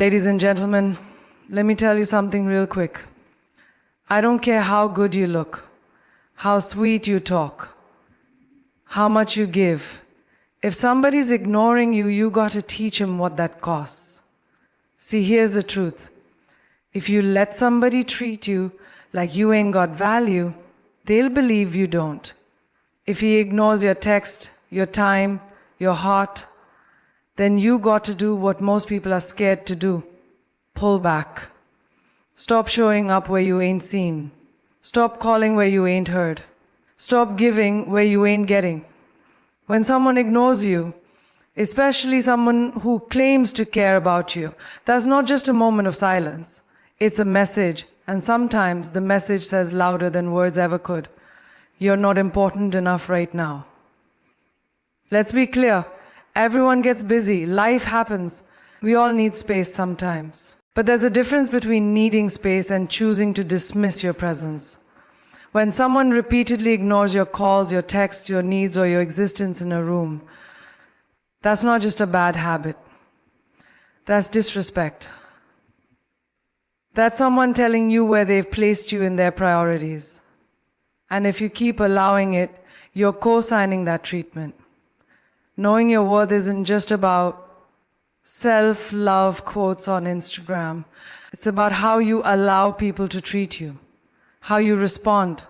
Ladies and gentlemen, let me tell you something real quick. I don't care how good you look, how sweet you talk, how much you give. If somebody's ignoring you, you got to teach him what that costs. See, here's the truth. If you let somebody treat you like you ain't got value, they'll believe you don't. If he ignores your text, your time, your heart, then you got to do what most people are scared to do. Pull back. Stop showing up where you ain't seen. Stop calling where you ain't heard. Stop giving where you ain't getting. When someone ignores you, especially someone who claims to care about you, that's not just a moment of silence. It's a message, and sometimes the message says louder than words ever could. You're not important enough right now. Let's be clear. Everyone gets busy. Life happens. We all need space sometimes. But there's a difference between needing space and choosing to dismiss your presence. When someone repeatedly ignores your calls, your texts, your needs, or your existence in a room, that's not just a bad habit. That's disrespect. That's someone telling you where they've placed you in their priorities. And if you keep allowing it, you're co-signing that treatment. Knowing your worth isn't just about self-love quotes on Instagram. It's about how you allow people to treat you, how you respond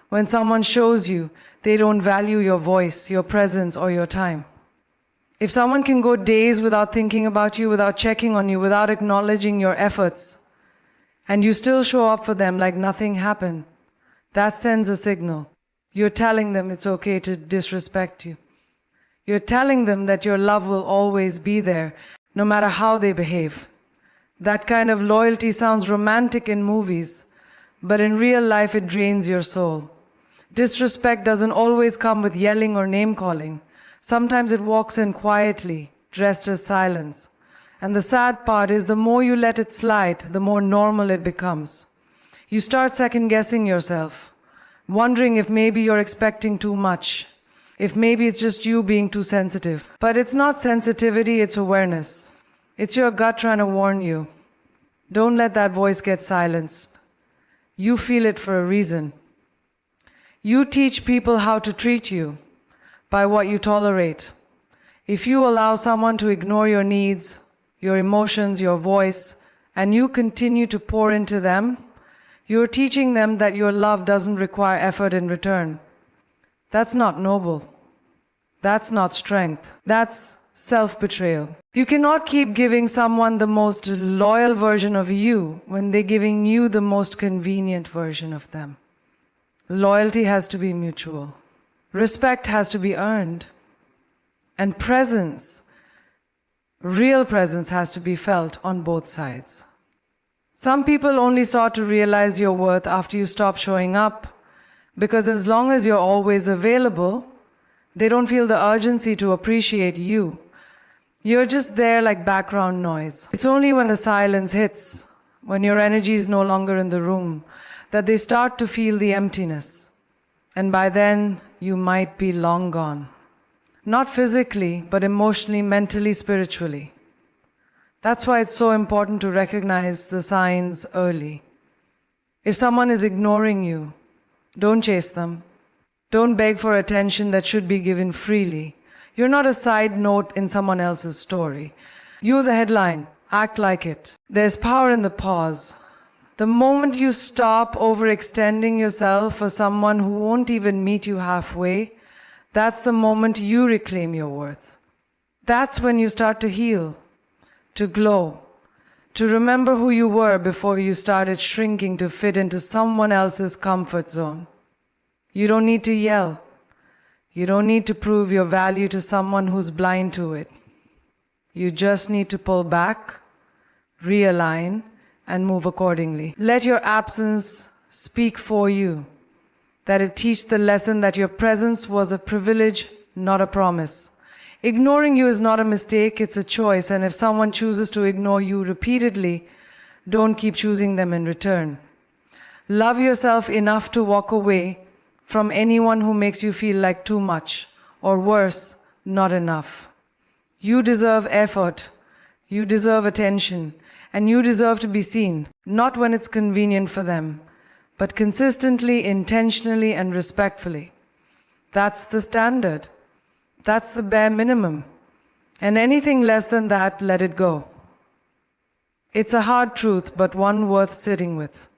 when someone shows you they don't value your voice, your presence, or your time. If someone can go days without thinking about you, without checking on you, without acknowledging your efforts, and you still show up for them like nothing happened, that sends a signal. You're telling them it's okay to disrespect you. You're telling them that your love will always be there, no matter how they behave. That kind of loyalty sounds romantic in movies, but in real life it drains your soul. Disrespect doesn't always come with yelling or name-calling. Sometimes it walks in quietly, dressed as silence. And the sad part is the more you let it slide, the more normal it becomes. You start second-guessing yourself, wondering if maybe you're expecting too much. If maybe it's just you being too sensitive. But it's not sensitivity, it's awareness. It's your gut trying to warn you. Don't let that voice get silenced. You feel it for a reason. You teach people how to treat you by what you tolerate. If you allow someone to ignore your needs, your emotions, your voice, and you continue to pour into them, you're teaching them that your love doesn't require effort in return. That's not noble. That's not strength. That's self-betrayal. You cannot keep giving someone the most loyal version of you when they're giving you the most convenient version of them. Loyalty has to be mutual. Respect has to be earned. And presence, real presence, has to be felt on both sides. Some people only start to realize your worth after you stop showing up, because as long as you're always available, they don't feel the urgency to appreciate you. You're just there like background noise. It's only when the silence hits, when your energy is no longer in the room, that they start to feel the emptiness. And by then, you might be long gone. Not physically, but emotionally, mentally, spiritually. That's why it's so important to recognize the signs early. If someone is ignoring you, don't chase them. Don't beg for attention that should be given freely. You're not a side note in someone else's story. You're the headline. Act like it. There's power in the pause. The moment you stop overextending yourself for someone who won't even meet you halfway, that's the moment you reclaim your worth. That's when you start to heal, to glow, to remember who you were before you started shrinking to fit into someone else's comfort zone. You don't need to yell. You don't need to prove your value to someone who's blind to it. You just need to pull back, realign, and move accordingly. Let your absence speak for you, that it teach the lesson that your presence was a privilege, not a promise. Ignoring you is not a mistake, it's a choice, and if someone chooses to ignore you repeatedly, don't keep choosing them in return. Love yourself enough to walk away from anyone who makes you feel like too much, or worse, not enough. You deserve effort. You deserve attention. And you deserve to be seen, not when it's convenient for them, but consistently, intentionally, and respectfully. That's the standard. That's the bare minimum. And anything less than that, let it go. It's a hard truth, but one worth sitting with.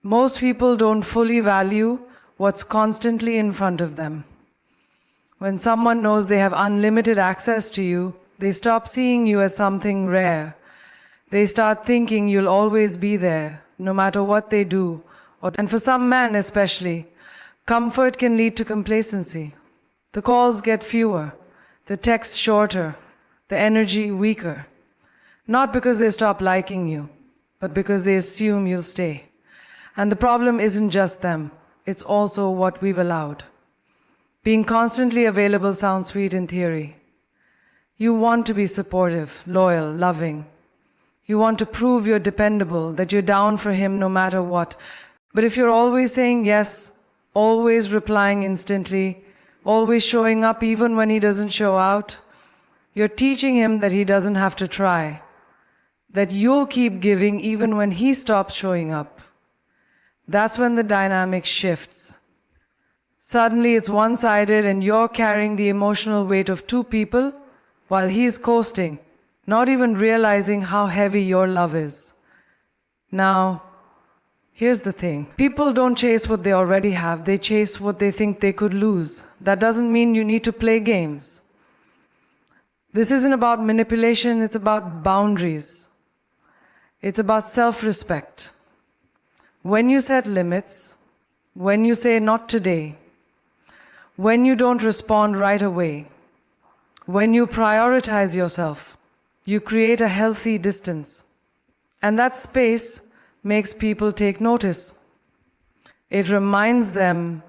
Most people don't fully value what's constantly in front of them. When someone knows they have unlimited access to you, they stop seeing you as something rare. They start thinking you'll always be there, no matter what they do. And for some men especially, comfort can lead to complacency. The calls get fewer, the texts shorter, the energy weaker. Not because they stop liking you, but because they assume you'll stay. And the problem isn't just them, it's also what we've allowed. Being constantly available sounds sweet in theory. You want to be supportive, loyal, loving. You want to prove you're dependable, that you're down for him no matter what. But if you're always saying yes, always replying instantly, always showing up even when he doesn't show out, you're teaching him that he doesn't have to try, that you'll keep giving even when he stops showing up. That's when the dynamic shifts. Suddenly it's one-sided and you're carrying the emotional weight of two people while he's coasting, not even realizing how heavy your love is. Now, here's the thing. People don't chase what they already have, they chase what they think they could lose. That doesn't mean you need to play games. This isn't about manipulation, it's about boundaries. It's about self-respect. When you set limits, when you say not today, when you don't respond right away, when you prioritize yourself, you create a healthy distance. And that space makes people take notice. It reminds them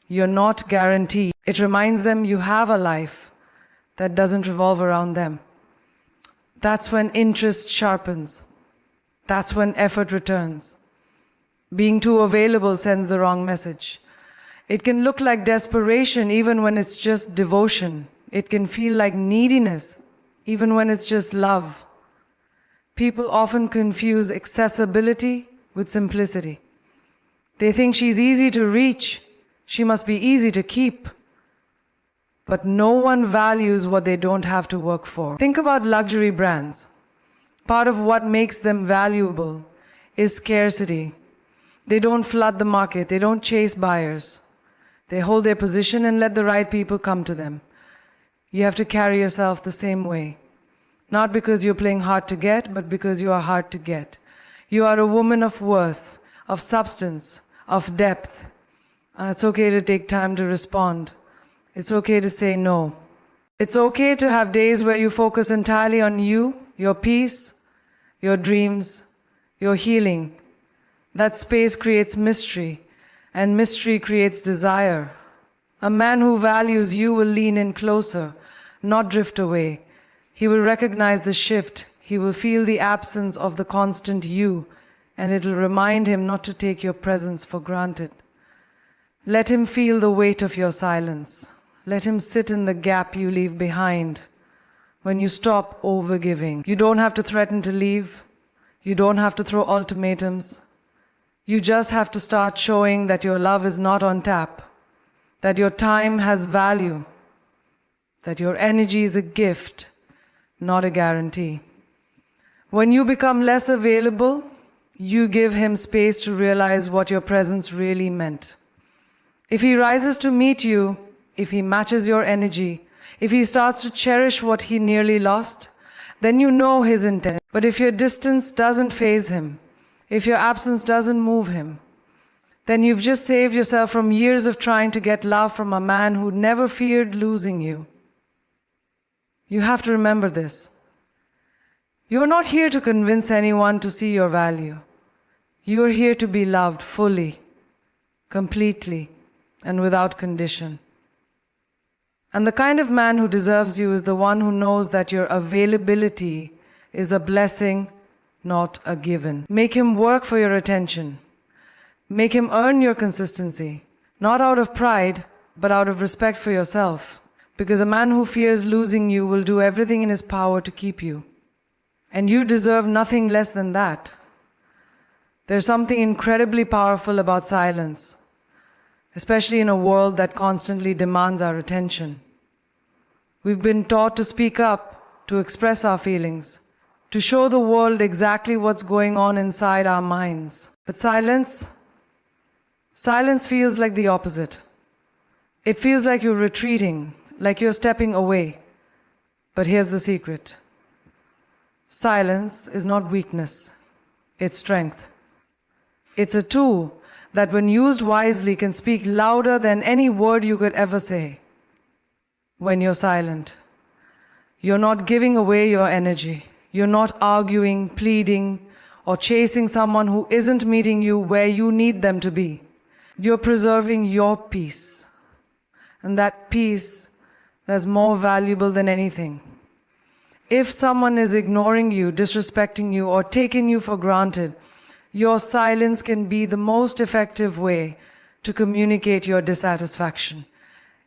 you're not guaranteed. It reminds them you have a life that doesn't revolve around them. That's when interest sharpens. That's when effort returns. Being too available sends the wrong message. It can look like desperation even when it's just devotion. It can feel like neediness even when it's just love. People often confuse accessibility with simplicity. They think she's easy to reach, she must be easy to keep. But no one values what they don't have to work for. Think about luxury brands. Part of what makes them valuable is scarcity. They don't flood the market, they don't chase buyers. They hold their position and let the right people come to them. You have to carry yourself the same way. Not because you're playing hard to get, but because you are hard to get. You are a woman of worth, of substance, of depth. It's okay to take time to respond. It's okay to say no. It's okay to have days where you focus entirely on you, your peace, your dreams, your healing. That space creates mystery, and mystery creates desire. A man who values you will lean in closer, not drift away. He will recognize the shift. He will feel the absence of the constant you, and it will remind him not to take your presence for granted. Let him feel the weight of your silence. Let him sit in the gap you leave behind when you stop overgiving. You don't have to threaten to leave. You don't have to throw ultimatums. You just have to start showing that your love is not on tap, that your time has value, that your energy is a gift, not a guarantee. When you become less available, you give him space to realize what your presence really meant. If he rises to meet you, if he matches your energy, if he starts to cherish what he nearly lost, then you know his intent. But if your distance doesn't faze him, if your absence doesn't move him, then you've just saved yourself from years of trying to get love from a man who never feared losing you. You have to remember this. You are not here to convince anyone to see your value. You are here to be loved fully, completely, and without condition. And the kind of man who deserves you is the one who knows that your availability is a blessing, not a given. Make him work for your attention. Make him earn your consistency, not out of pride, but out of respect for yourself. Because a man who fears losing you will do everything in his power to keep you. And you deserve nothing less than that. There's something incredibly powerful about silence, especially in a world that constantly demands our attention. We've been taught to speak up, to express our feelings, to show the world exactly what's going on inside our minds. But silence feels like the opposite. It feels like you're retreating, like you're stepping away. But here's the secret. Silence is not weakness, it's strength. It's a tool that, when used wisely, can speak louder than any word you could ever say. When you're silent, you're not giving away your energy. You're not arguing, pleading, or chasing someone who isn't meeting you where you need them to be. You're preserving your peace. And that peace is more valuable than anything. If someone is ignoring you, disrespecting you, or taking you for granted, your silence can be the most effective way to communicate your dissatisfaction.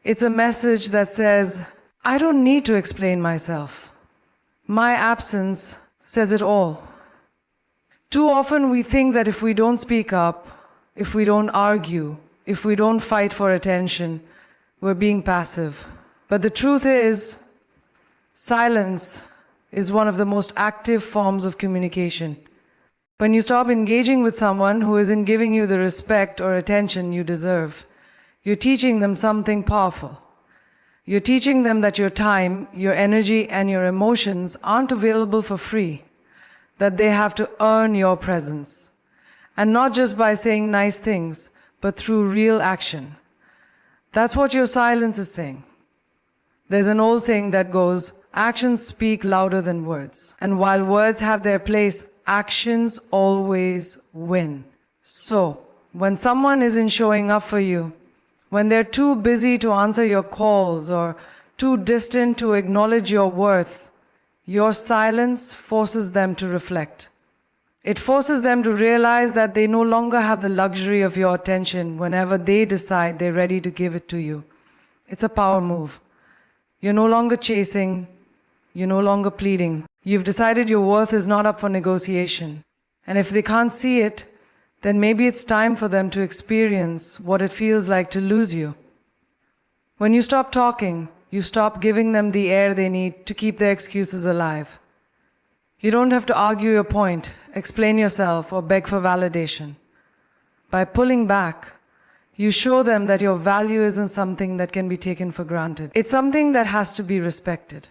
It's a message that says, I don't need to explain myself. My absence says it all. Too often we think that if we don't speak up, if we don't argue, if we don't fight for attention, we're being passive. But the truth is, silence is one of the most active forms of communication. When you stop engaging with someone who isn't giving you the respect or attention you deserve, you're teaching them something powerful. You're teaching them that your time, your energy, and your emotions aren't available for free, that they have to earn your presence. And not just by saying nice things, but through real action. That's what your silence is saying. There's an old saying that goes, actions speak louder than words. And while words have their place, actions always win. So, when someone isn't showing up for you, when they're too busy to answer your calls or too distant to acknowledge your worth, your silence forces them to reflect. It forces them to realize that they no longer have the luxury of your attention whenever they decide they're ready to give it to you. It's a power move. You're no longer chasing, you're no longer pleading. You've decided your worth is not up for negotiation. And if they can't see it, then maybe it's time for them to experience what it feels like to lose you. When you stop talking, you stop giving them the air they need to keep their excuses alive. You don't have to argue your point, explain yourself, or beg for validation. By pulling back, you show them that your value isn't something that can be taken for granted. It's something that has to be respected.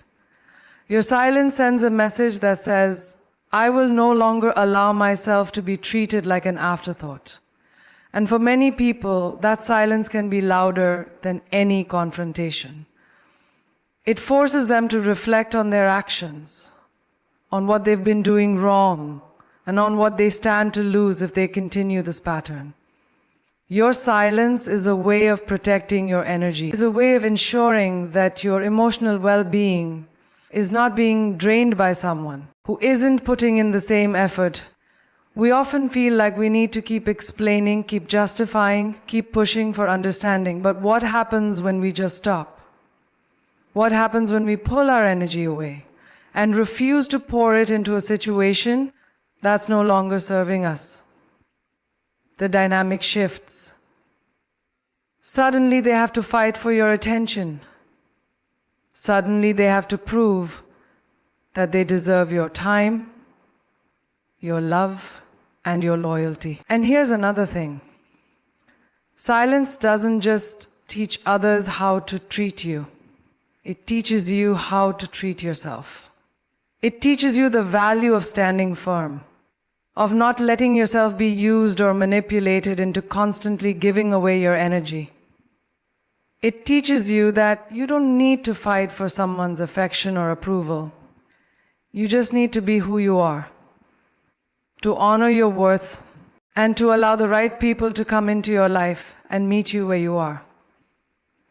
Your silence sends a message that says, I will no longer allow myself to be treated like an afterthought. And for many people, that silence can be louder than any confrontation. It forces them to reflect on their actions, on what they've been doing wrong, and on what they stand to lose if they continue this pattern. Your silence is a way of protecting your energy. It's a way of ensuring that your emotional well-being is not being drained by someone who isn't putting in the same effort. We often feel like we need to keep explaining, keep justifying, keep pushing for understanding. But what happens when we just stop? What happens when we pull our energy away and refuse to pour it into a situation that's no longer serving us? The dynamic shifts. Suddenly they have to fight for your attention. Suddenly they have to prove that they deserve your time, your love, and your loyalty. And here's another thing. Silence doesn't just teach others how to treat you. It teaches you how to treat yourself. It teaches you the value of standing firm, of not letting yourself be used or manipulated into constantly giving away your energy. It teaches you that you don't need to fight for someone's affection or approval. You just need to be who you are, to honor your worth, and to allow the right people to come into your life and meet you where you are.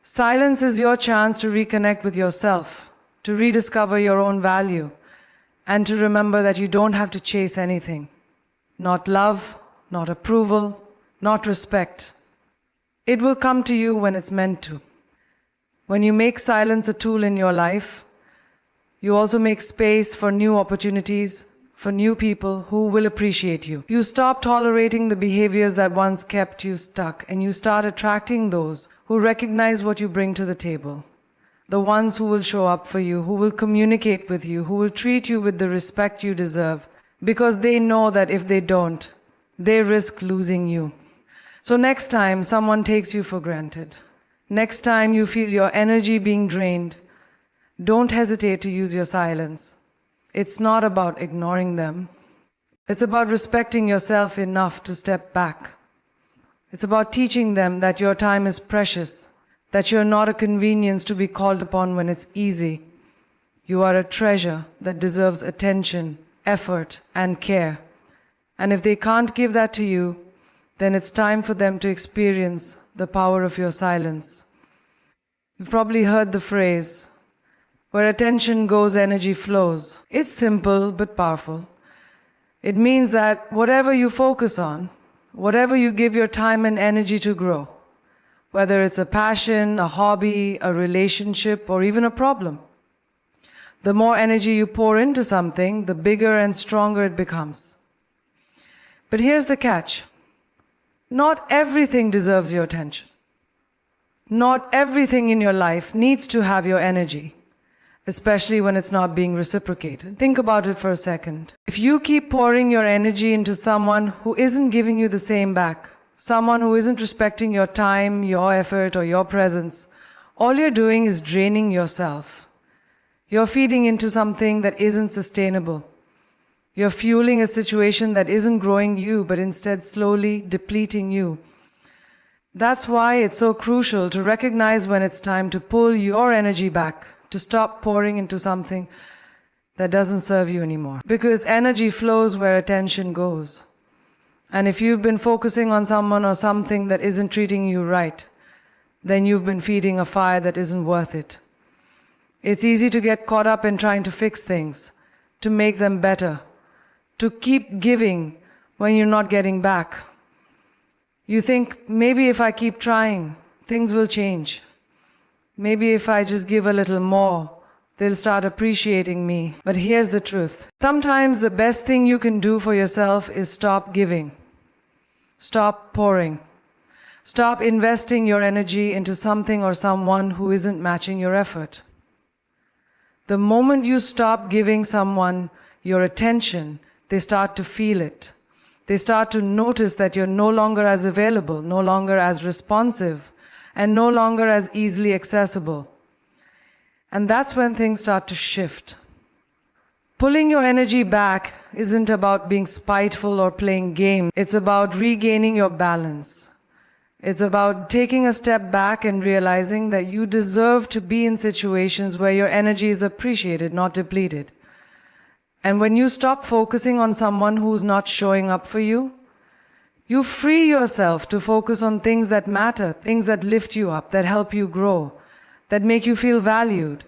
Silence is your chance to reconnect with yourself, to rediscover your own value, and to remember that you don't have to chase anything. Not love, not approval, not respect. It will come to you when it's meant to. When you make silence a tool in your life, you also make space for new opportunities, for new people who will appreciate you. You stop tolerating the behaviors that once kept you stuck, and you start attracting those who recognize what you bring to the table. The ones who will show up for you, who will communicate with you, who will treat you with the respect you deserve, because they know that if they don't, they risk losing you. So next time someone takes you for granted, next time you feel your energy being drained, don't hesitate to use your silence. It's not about ignoring them. It's about respecting yourself enough to step back. It's about teaching them that your time is precious, that you're not a convenience to be called upon when it's easy. You are a treasure that deserves attention, effort, and care. And if they can't give that to you, then it's time for them to experience the power of your silence. You've probably heard the phrase, where attention goes, energy flows. It's simple but powerful. It means that whatever you focus on, whatever you give your time and energy to grow, whether it's a passion, a hobby, a relationship, or even a problem, the more energy you pour into something, the bigger and stronger it becomes. But here's the catch. Not everything deserves your attention. Not everything in your life needs to have your energy, especially when it's not being reciprocated. Think about it for a second. If you keep pouring your energy into someone who isn't giving you the same back, someone who isn't respecting your time, your effort, or your presence, all you're doing is draining yourself. You're feeding into something that isn't sustainable. You're fueling a situation that isn't growing you, but instead slowly depleting you. That's why it's so crucial to recognize when it's time to pull your energy back, to stop pouring into something that doesn't serve you anymore. Because energy flows where attention goes. And if you've been focusing on someone or something that isn't treating you right, then you've been feeding a fire that isn't worth it. It's easy to get caught up in trying to fix things, to make them better, to keep giving when you're not getting back. You think, maybe if I keep trying, things will change. Maybe if I just give a little more, they'll start appreciating me. But here's the truth. Sometimes the best thing you can do for yourself is stop giving. Stop pouring. Stop investing your energy into something or someone who isn't matching your effort. The moment you stop giving someone your attention, they start to feel it. They start to notice that you're no longer as available, no longer as responsive, and no longer as easily accessible. And that's when things start to shift. Pulling your energy back isn't about being spiteful or playing games. It's about regaining your balance. It's about taking a step back and realizing that you deserve to be in situations where your energy is appreciated, not depleted. And when you stop focusing on someone who's not showing up for you, you free yourself to focus on things that matter, things that lift you up, that help you grow, that make you feel valued.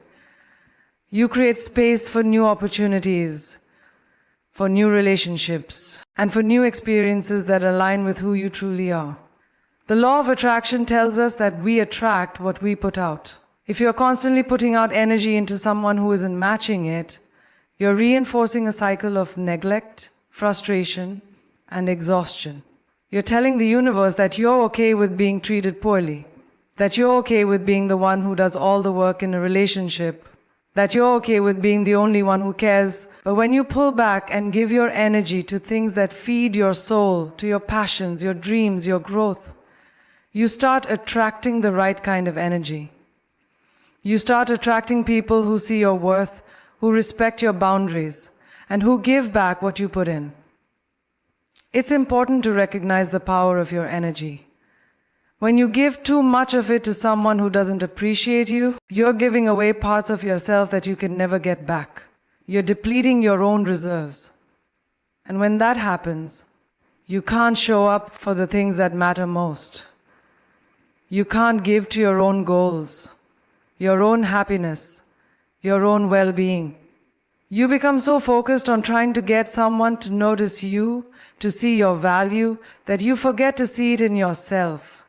You create space for new opportunities, for new relationships, and for new experiences that align with who you truly are. The law of attraction tells us that we attract what we put out. If you're constantly putting out energy into someone who isn't matching it, you're reinforcing a cycle of neglect, frustration, and exhaustion. You're telling the universe that you're okay with being treated poorly, that you're okay with being the one who does all the work in a relationship, that you're okay with being the only one who cares. But when you pull back and give your energy to things that feed your soul, to your passions, your dreams, your growth, you start attracting the right kind of energy. You start attracting people who see your worth, who respect your boundaries, and who give back what you put in. It's important to recognize the power of your energy. When you give too much of it to someone who doesn't appreciate you, you're giving away parts of yourself that you can never get back. You're depleting your own reserves. And when that happens, you can't show up for the things that matter most. You can't give to your own goals, your own happiness, your own well-being. You become so focused on trying to get someone to notice you, to see your value, that you forget to see it in yourself.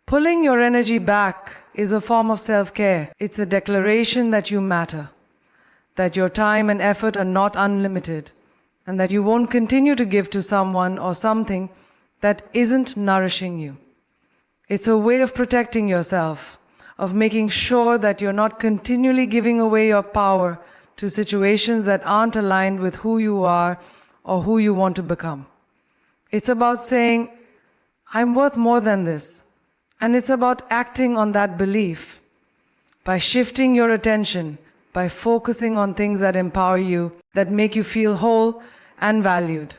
Pulling your energy back is a form of self-care. It's a declaration that you matter, that your time and effort are not unlimited, and that you won't continue to give to someone or something that isn't nourishing you. It's a way of protecting yourself, of making sure that you're not continually giving away your power to situations that aren't aligned with who you are or who you want to become. It's about saying, I'm worth more than this. And it's about acting on that belief by shifting your attention, by focusing on things that empower you, that make you feel whole and valued.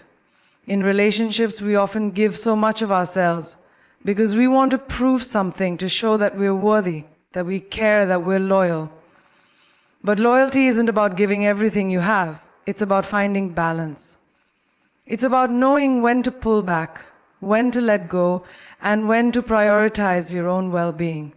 In relationships, we often give so much of ourselves because we want to prove something to show that we're worthy, that we care, that we're loyal. But loyalty isn't about giving everything you have. It's about finding balance. It's about knowing when to pull back, when to let go, and when to prioritize your own well-being.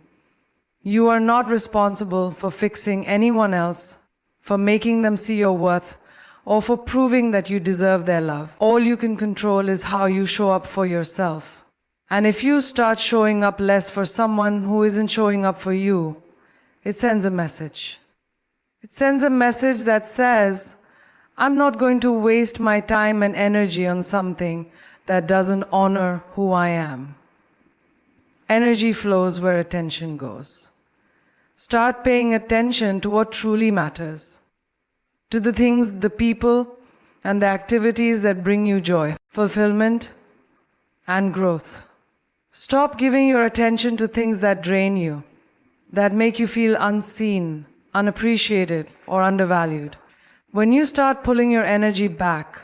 You are not responsible for fixing anyone else, for making them see your worth, or for proving that you deserve their love. All you can control is how you show up for yourself. And if you start showing up less for someone who isn't showing up for you, it sends a message. It sends a message that says, I'm not going to waste my time and energy on something that doesn't honor who I am. Energy flows where attention goes. Start paying attention to what truly matters, to the things, the people, and the activities that bring you joy, fulfillment, and growth. Stop giving your attention to things that drain you, that make you feel unseen, unappreciated, or undervalued. When you start pulling your energy back,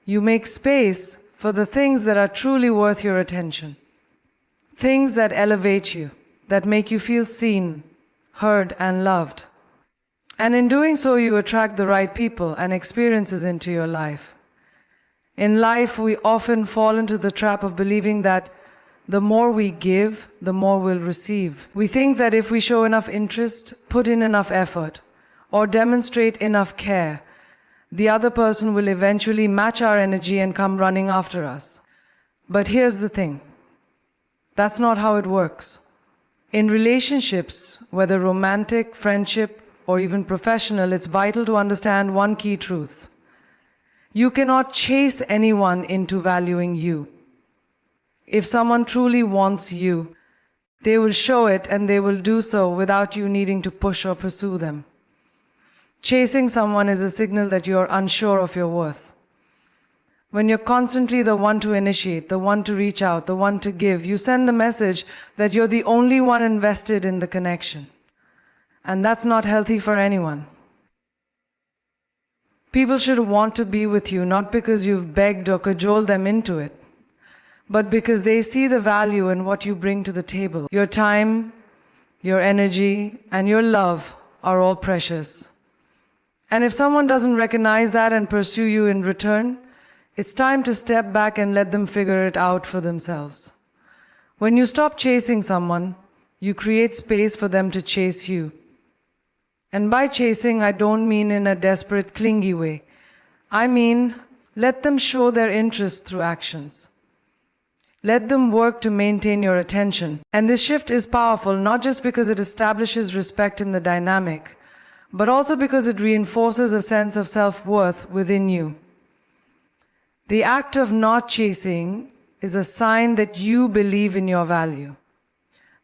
you make space for the things that are truly worth your attention. Things that elevate you, that make you feel seen, heard, and loved. And in doing so, you attract the right people and experiences into your life. In life, we often fall into the trap of believing that the more we give, the more we'll receive. We think that if we show enough interest, put in enough effort, or demonstrate enough care, the other person will eventually match our energy and come running after us. But here's the thing. That's not how it works. In relationships, whether romantic, friendship, or even professional, it's vital to understand one key truth. You cannot chase anyone into valuing you. If someone truly wants you, they will show it, and they will do so without you needing to push or pursue them. Chasing someone is a signal that you're unsure of your worth. When you're constantly the one to initiate, the one to reach out, the one to give, you send the message that you're the only one invested in the connection. And that's not healthy for anyone. People should want to be with you not because you've begged or cajoled them into it, but because they see the value in what you bring to the table. Your time, your energy, and your love are all precious. And if someone doesn't recognize that and pursue you in return, it's time to step back and let them figure it out for themselves. When you stop chasing someone, you create space for them to chase you. And by chasing, I don't mean in a desperate, clingy way. I mean, let them show their interest through actions. Let them work to maintain your attention. And this shift is powerful, not just because it establishes respect in the dynamic, but also because it reinforces a sense of self-worth within you. The act of not chasing is a sign that you believe in your value,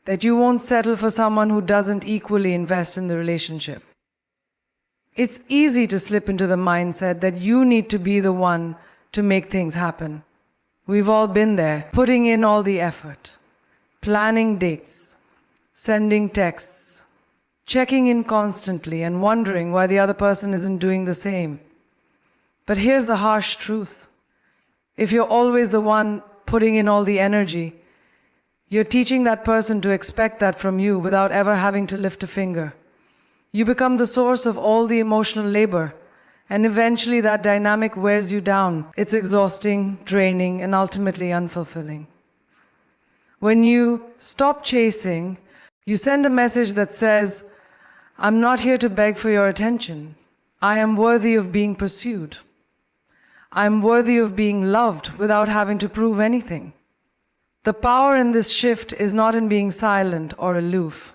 that you won't settle for someone who doesn't equally invest in the relationship. It's easy to slip into the mindset that you need to be the one to make things happen. We've all been there, putting in all the effort, planning dates, sending texts, checking in constantly and wondering why the other person isn't doing the same. But here's the harsh truth. If you're always the one putting in all the energy, you're teaching that person to expect that from you without ever having to lift a finger. You become the source of all the emotional labor, and eventually that dynamic wears you down. It's exhausting, draining, and ultimately unfulfilling. When you stop chasing, you send a message that says, I'm not here to beg for your attention. I am worthy of being pursued. I'm worthy of being loved without having to prove anything. The power in this shift is not in being silent or aloof,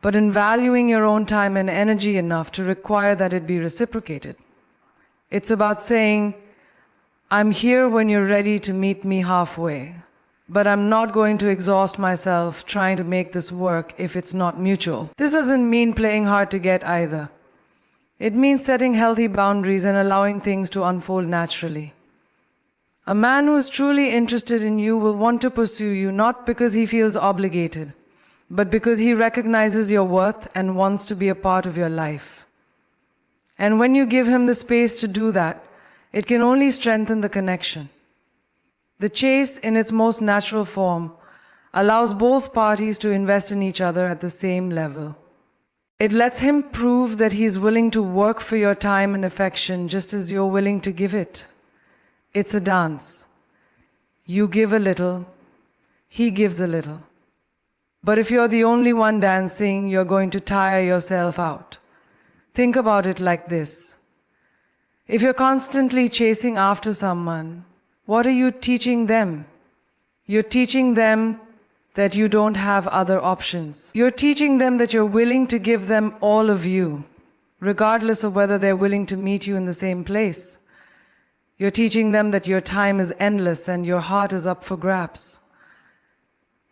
but in valuing your own time and energy enough to require that it be reciprocated. It's about saying, I'm here when you're ready to meet me halfway. But I'm not going to exhaust myself trying to make this work if it's not mutual. This doesn't mean playing hard to get either. It means setting healthy boundaries and allowing things to unfold naturally. A man who is truly interested in you will want to pursue you not because he feels obligated, but because he recognizes your worth and wants to be a part of your life. And when you give him the space to do that, it can only strengthen the connection. The chase, in its most natural form, allows both parties to invest in each other at the same level. It lets him prove that he's willing to work for your time and affection just as you're willing to give it. It's a dance. You give a little, he gives a little. But if you're the only one dancing, you're going to tire yourself out. Think about it like this. If you're constantly chasing after someone, what are you teaching them? You're teaching them that you don't have other options. You're teaching them that you're willing to give them all of you, regardless of whether they're willing to meet you in the same place. You're teaching them that your time is endless and your heart is up for grabs.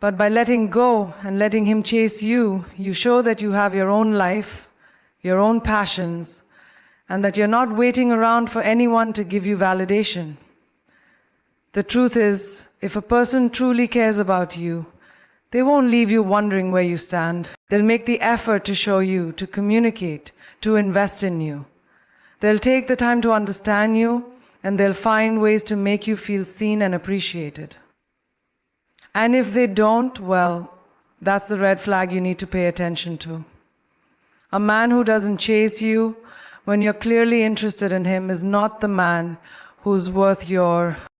But by letting go and letting him chase you, you show that you have your own life, your own passions, and that you're not waiting around for anyone to give you validation. The truth is, if a person truly cares about you, they won't leave you wondering where you stand. They'll make the effort to show you, to communicate, to invest in you. They'll take the time to understand you, and they'll find ways to make you feel seen and appreciated. And if they don't, well, that's the red flag you need to pay attention to. A man who doesn't chase you when you're clearly interested in him is not the man who's worth your